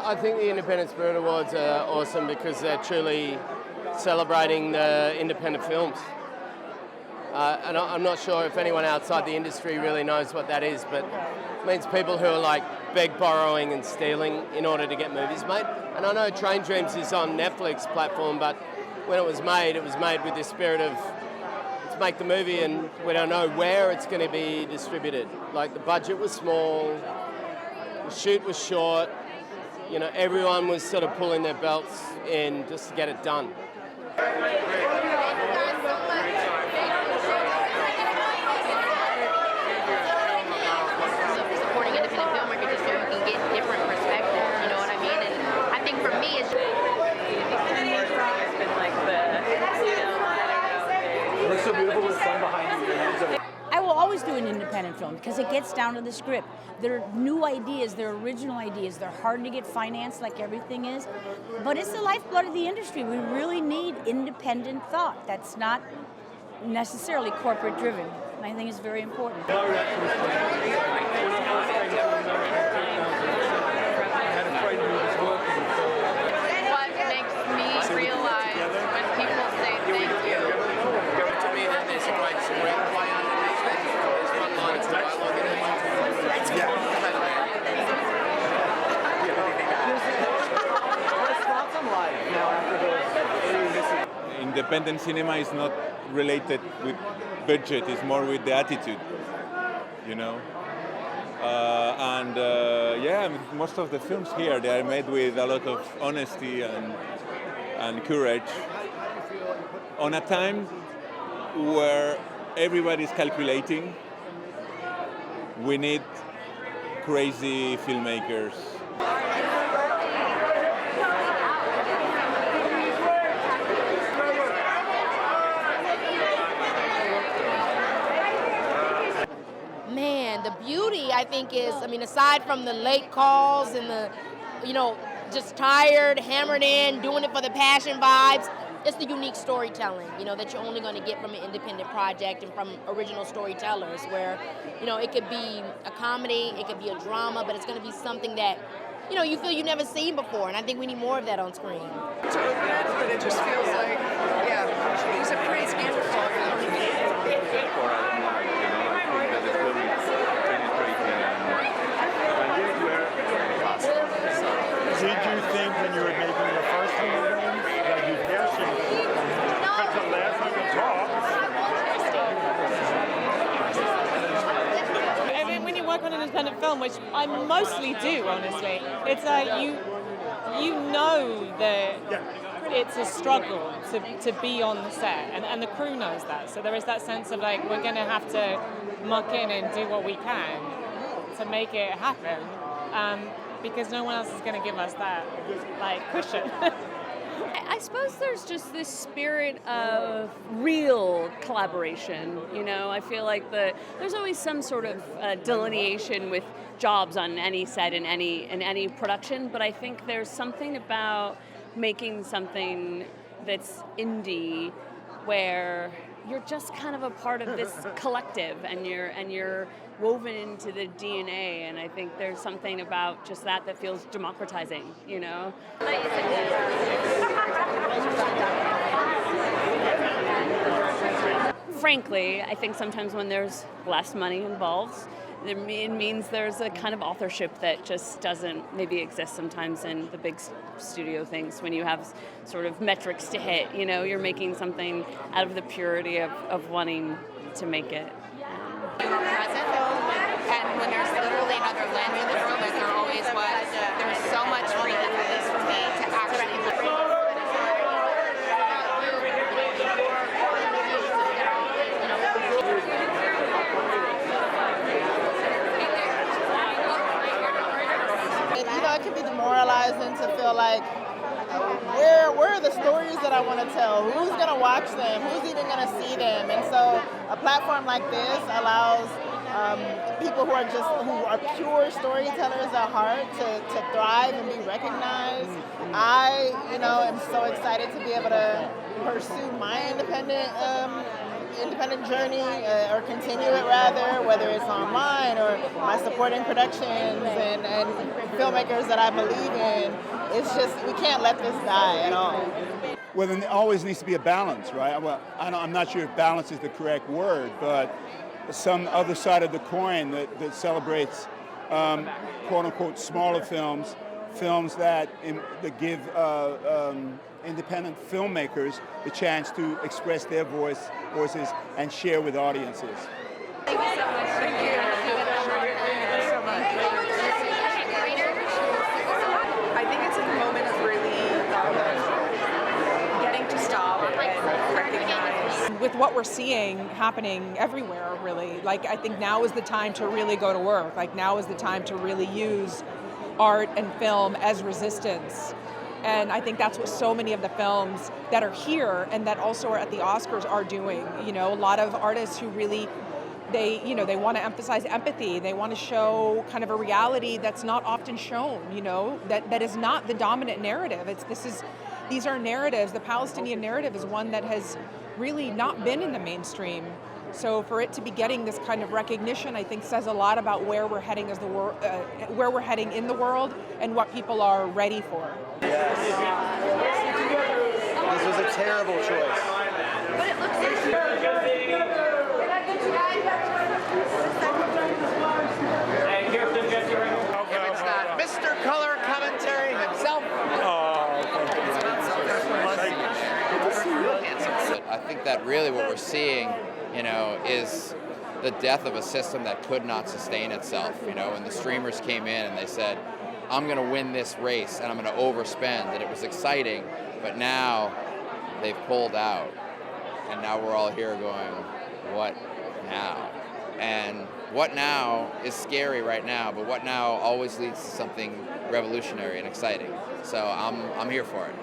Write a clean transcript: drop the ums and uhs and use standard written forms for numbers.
I think the Independent Spirit Awards are awesome because they're truly celebrating the independent films. And I'm not sure if anyone outside the industry really knows what that is, but it means people who are like borrowing and stealing in order to get movies made. And I know Train Dreams is on Netflix platform, but when it was made with the spirit of let's make the movie and we don't know where it's going to be distributed. Like the budget was small, the shoot was short, you know, everyone was sort of pulling their belts in just to get it done. Supporting independent filmmakers just so you can get different perspectives, you know what I mean? And I think for me it's been like the, Looks so beautiful with the sun behind you. I will always do an independent film because it gets down to the script. They're new ideas, they're original ideas, they're hard to get financed like everything is, but it's the lifeblood of the industry. We really need independent thought that's not necessarily corporate driven, and I think it's very important. what makes me realize when people say thank you. To me, that there's a great screenplay underneath it. There's one line of dialogue in it. It's What's thoughts on life now after the Independent cinema is not related with budget, it's more with the attitude, you know. Yeah, most of the films here, they are made with a lot of honesty and courage on a time where everybody's calculating. We need crazy filmmakers. Man, the beauty I think is, I mean, aside from the late calls and the, you know, just tired, hammered in, doing it for the passion vibes, it's the unique storytelling, you know, that you're only going to get from an independent project and from original storytellers where, you know, it could be a comedy, it could be a drama, but it's going to be something that, you know, you feel you've never seen before, and I think we need more of that on screen. To open it, but it just feels like, yeah, he's a praise beautiful. Did you think when you were making the first one that you'd get to because the last one was wrong? I mean, when you work on an independent film, which I mostly do, honestly, it's like you know that it's a struggle to be on the set, and the crew knows that. So there is that sense of like we're going to have to muck in and do what we can to make it happen. Because no one else is going to give us that, like, cushion. I suppose there's just this spirit of real collaboration, you know. I feel like there's always some sort of delineation with jobs on any set in any production, but I think there's something about making something that's indie where you're just kind of a part of this collective and you're woven into the DNA, and I think there's something about just that feels democratizing, you know? Frankly, I think sometimes when there's less money involved, it means there's a kind of authorship that just doesn't maybe exist sometimes in the big studio things when you have sort of metrics to hit, you know, you're making something out of the purity of wanting to make it. You were present, and when there's literally another lens in the room, as there always was, there's so much freedom, at least for me, to actually You know, it can be demoralizing to feel like, where are the stories that I want to tell? Who's going to watch them? Who's even going to see them? And so a platform like this allows people who are pure storytellers at heart to thrive and be recognized. I, am so excited to be able to pursue my independent independent journey or continue it rather, whether it's online or my supporting productions and filmmakers that I believe in. It's just, we can't let this die at all. Well, there always needs to be a balance, right? Well, I'm not sure if balance is the correct word, but some other side of the coin that celebrates quote-unquote smaller films, films that give independent filmmakers the chance to express their voices and share with audiences. Thank you so much. Thank you. I think it's a moment of really getting to stop and recognize. With what we're seeing happening everywhere, really, like I think now is the time to really go to work. Like now is the time to really use art and film as resistance. And I think that's what so many of the films that are here and that also are at the Oscars are doing. You know, a lot of artists who really, they want to emphasize empathy. They want to show kind of a reality that's not often shown, that is not the dominant narrative. These are narratives. The Palestinian narrative is one that has really not been in the mainstream. So for it to be getting this kind of recognition, I think says a lot about where we're heading as where we're heading in the world and what people are ready for. Yes. This was a terrible choice. But it looks If it's not Mr. Color Commentary himself. I think that really what we're seeing, is the death of a system that could not sustain itself. When the streamers came in and they said, I'm going to win this race and I'm going to overspend, and it was exciting, but now they've pulled out, and now we're all here going, what now? And what now is scary right now, but what now always leads to something revolutionary and exciting. So I'm here for it.